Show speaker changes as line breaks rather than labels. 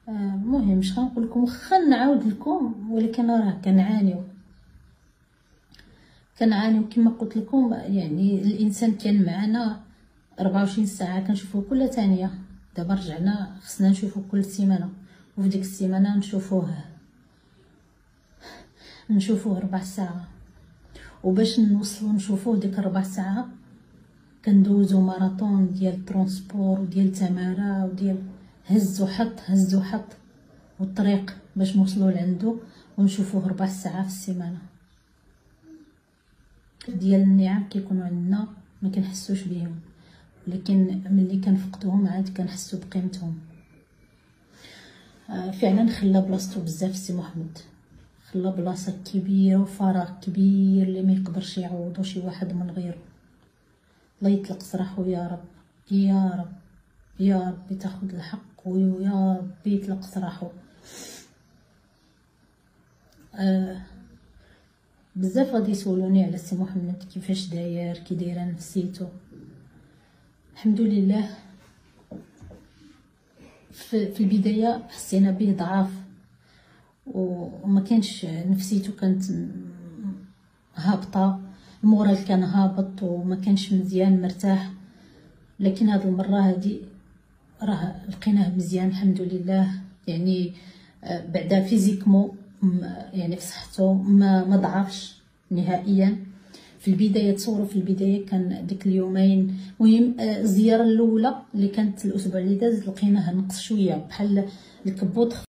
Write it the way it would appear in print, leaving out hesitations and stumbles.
المهم اش غنقول لكم، واخا نعاود لكم ولكن راه كنعانيو كما قلت لكم. يعني الانسان كان معنا 24 ساعه كنشوفوه كل ثانيه، دابا رجعنا خصنا نشوفوه كل سيمانه، وفي ديك السيمانه نشوفوه 4 ساعات. وباش نوصلوا نشوفوه ديك 4 ساعات كندوزو ماراطون ديال الترونسبور وديال التماره وديال هز وحط والطريق باش نوصلوا لعندو ونشوفوه 4 ساعات في السيمانه. ديال النعم كيكونوا عندنا ما كنحسوش بهم، ولكن ملي كنفقدوهم عاد كنحسوا بقيمتهم. فعلا خلى بلاصتو بزاف السي محمد، خلى بلاصه كبيره وفراغ كبير اللي ما يقدرش يعوضو شي واحد من غيره. الله يطلق سراحو يا رب، يا رب يا ربي تاخد الحق، ويا ربي يطلق سراحو. بزاف غادي يسولوني على السي محمد كيفاش داير، كي دايره نفسيتو. الحمد لله في البدايه حسينا به ضعاف وما كانش نفسيتو، كانت هابطه، المورال كان هابط وما كانش مزيان مرتاح. لكن هاد المره هادي راه لقيناه مزيان الحمد لله. يعني بعدا فيزيكمو يعني في صحته ما ضعفش نهائيا. في البدايه تصوروا في البدايه كان ديك اليومين، المهم الزياره الاولى اللي كانت الاسبوع اللي داز لقيناه نقص شويه بحال الكبوت